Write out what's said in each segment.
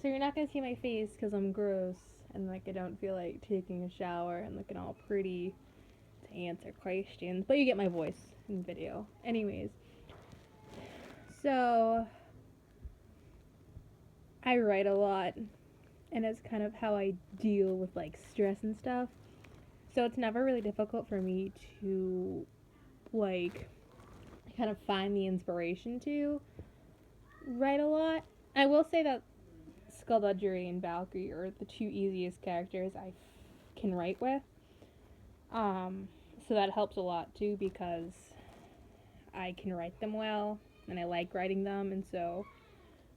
So you're not gonna see my face because I'm gross and like I don't feel like taking a shower and looking all pretty to answer questions, but you get my voice in video. Anyways, so I write a lot, and it's kind of how I deal with like stress and stuff. So it's never really difficult for me to like kind of find the inspiration to write a lot. I will say that Skullduggery and Valkyrie are the two easiest characters can write with. Um, so that helps a lot too because I can write them well and I like writing them, and so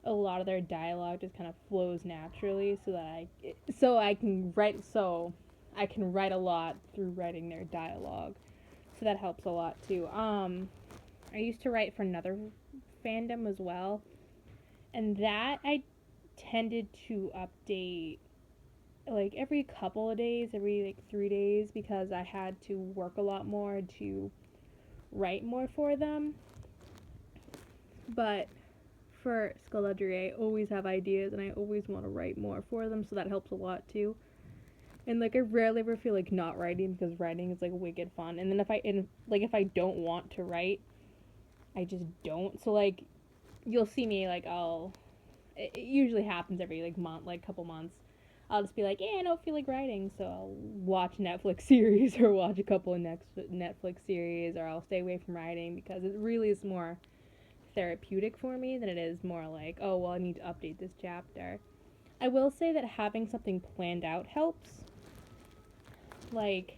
a lot of their dialogue just kind of flows naturally so I can write a lot through writing their dialogue. So that helps a lot too. I used to write for another fandom as well, and that I tended to update like every couple of days, every like 3 days, because I had to work a lot more to write more for them. But for Skullduggery, I always have ideas and I always want to write more for them, so that helps a lot too. And like I rarely ever feel like not writing because writing is like wicked fun. And then if I don't want to write, I just don't. So like you'll see me like it usually happens every like month, like couple months. I'll just be like, yeah, I don't feel like writing, so I'll watch Netflix series or watch a couple of Netflix series, or I'll stay away from writing because it really is more therapeutic for me than it is more like, oh, well, I need to update this chapter. I will say that having something planned out helps. Like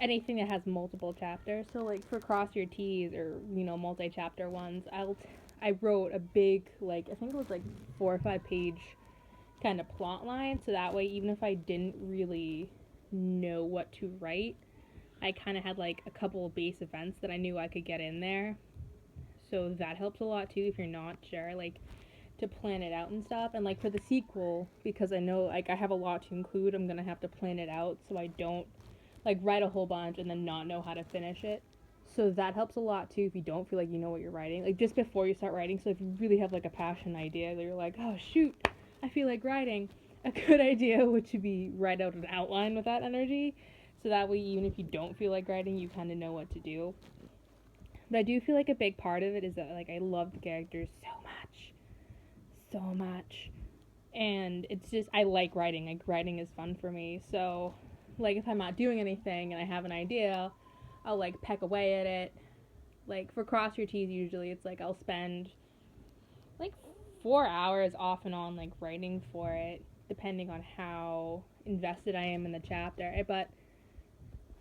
anything that has multiple chapters. So like for Cross Your T's or multi-chapter ones, I wrote a big like I think it was like 4 or 5 page kind of plot line, so that way even if I didn't really know what to write, I kind of had like a couple of base events that I knew I could get in there. So that helps a lot too if you're not sure, like to plan it out and stuff. And like for the sequel, because I know like I have a lot to include, I'm gonna have to plan it out so I don't like write a whole bunch and then not know how to finish it. So that helps a lot too if you don't feel like you know what you're writing, like just before you start writing. So if you really have like a passion idea that you're like, oh shoot, I feel like writing, a good idea would be write out an outline with that energy, so that way even if you don't feel like writing, you kind of know what to do. But I do feel like a big part of it is that like I love the characters so much, and it's just I like writing. Like writing is fun for me. So like if I'm not doing anything and I have an idea, I'll like peck away at it. Like for Cross Your T's, usually it's like I'll spend like 4 hours off and on like writing for it, depending on how invested I am in the chapter. But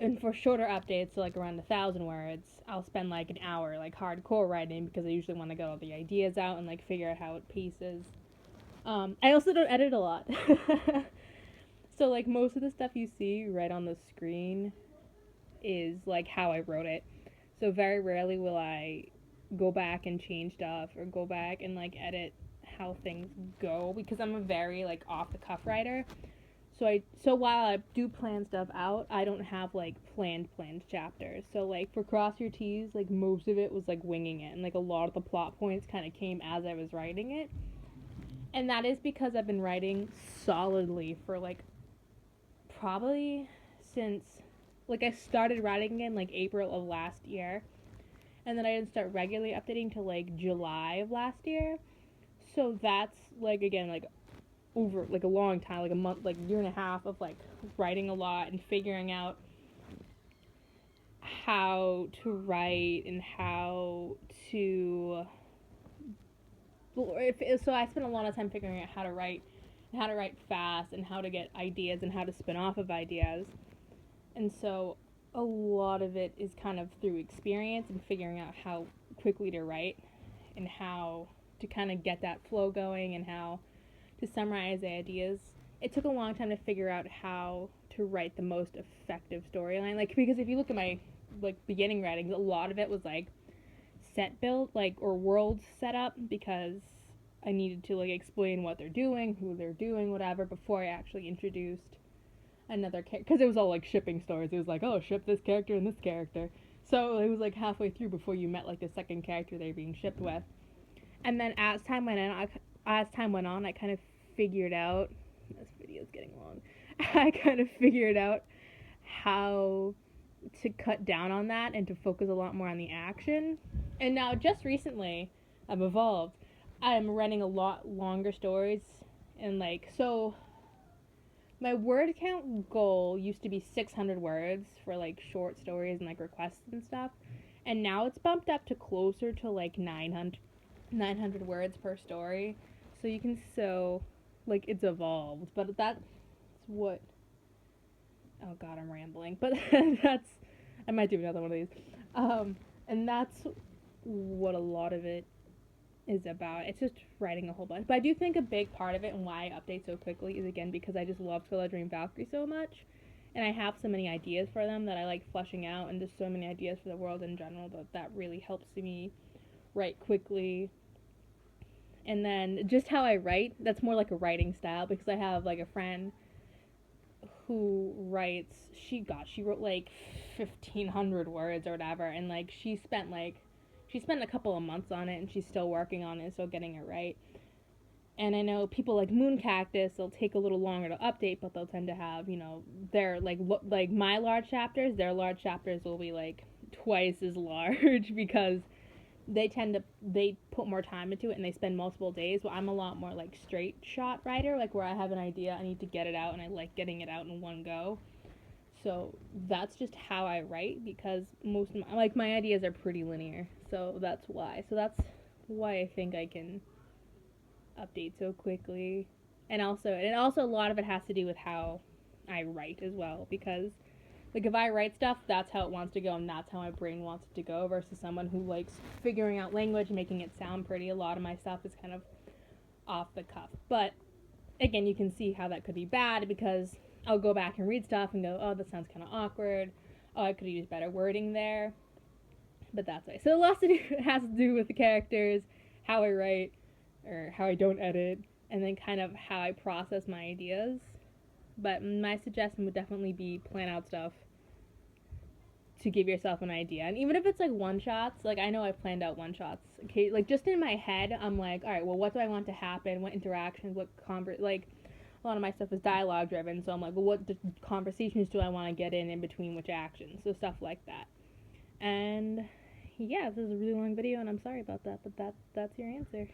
and for shorter updates, so like around 1,000 words, I'll spend like an hour like hardcore writing because I usually want to get all the ideas out and like figure out how it pieces. I also don't edit a lot. So like most of the stuff you see right on the screen is like how I wrote it. So very rarely will I go back and change stuff or go back and like edit how things go, because I'm a very like off the cuff writer. So while I do plan stuff out, I don't have like planned chapters. So like for Cross Your T's, like most of it was like winging it, and like a lot of the plot points kind of came as I was writing it. And that is because I've been writing solidly for like probably since like I started writing in like April of last year, and then I didn't start regularly updating till like July of last year. So that's like again like over like a long time, like a month, like year and a half of like writing a lot and figuring out how to write and how to so I spent a lot of time figuring out how to write and how to write fast and how to get ideas and how to spin off of ideas. And so a lot of it is kind of through experience and figuring out how quickly to write and how to kind of get that flow going and how to summarize the ideas. It took a long time to figure out how to write the most effective storyline. Like because if you look at my like beginning writings, a lot of it was like set build, like or world setup, because I needed to like explain what they're doing, who they're doing, whatever, before I actually introduced another character. Because it was all like shipping stories. It was like, oh, ship this character and this character. So it was like halfway through before you met like the second character they're being shipped with. And then as time went on, I kind of figured out, this video's getting long, I kind of figured out how to cut down on that and to focus a lot more on the action. And now, just recently, I've evolved. I'm writing a lot longer stories, and like, so my word count goal used to be 600 words for like short stories and like requests and stuff. And now it's bumped up to closer to like 900 words per story. So you can like it's evolved, but that's what, oh god, I'm rambling. But that's, I might do another one of these. And that's what a lot of it is about. It's just writing a whole bunch. But I do think a big part of it and why I update so quickly is again because I just love Twilight Dream Valkyrie so much. And I have so many ideas for them that I like fleshing out, and just so many ideas for the world in general that really helps me write quickly. And then just how I write, that's more like a writing style, because I have like a friend who writes, she wrote like 1,500 words or whatever, and like she spent a couple of months on it, and she's still working on it, so getting it right. And I know people like Moon Cactus, they'll take a little longer to update, but they'll tend to have, their like my large chapters, their large chapters will be like twice as large because they put more time into it and they spend multiple days. Well, I'm a lot more like straight shot writer, like where I have an idea, I need to get it out, and I like getting it out in one go. So that's just how I write, because most of my ideas are pretty linear. So that's why. So that's why I think I can update so quickly. And also a lot of it has to do with how I write as well, because like if I write stuff, that's how it wants to go, and that's how my brain wants it to go, versus someone who likes figuring out language and making it sound pretty. A lot of my stuff is kind of off the cuff. But again, you can see how that could be bad, because I'll go back and read stuff and go, oh, that sounds kind of awkward. Oh, I could have used better wording there. But that's why. So a lot has to do with the characters, how I write, or how I don't edit, and then kind of how I process my ideas. But my suggestion would definitely be plan out stuff to give yourself an idea. And even if it's like one shots, like I know I've planned out one shots. Okay, like just in my head, I'm like, all right, well, what do I want to happen? What interactions? What like a lot of my stuff is dialogue driven, so I'm like, well, what conversations do I want to get in between which actions? So stuff like that. And yeah, this is a really long video, and I'm sorry about that, but that's your answer.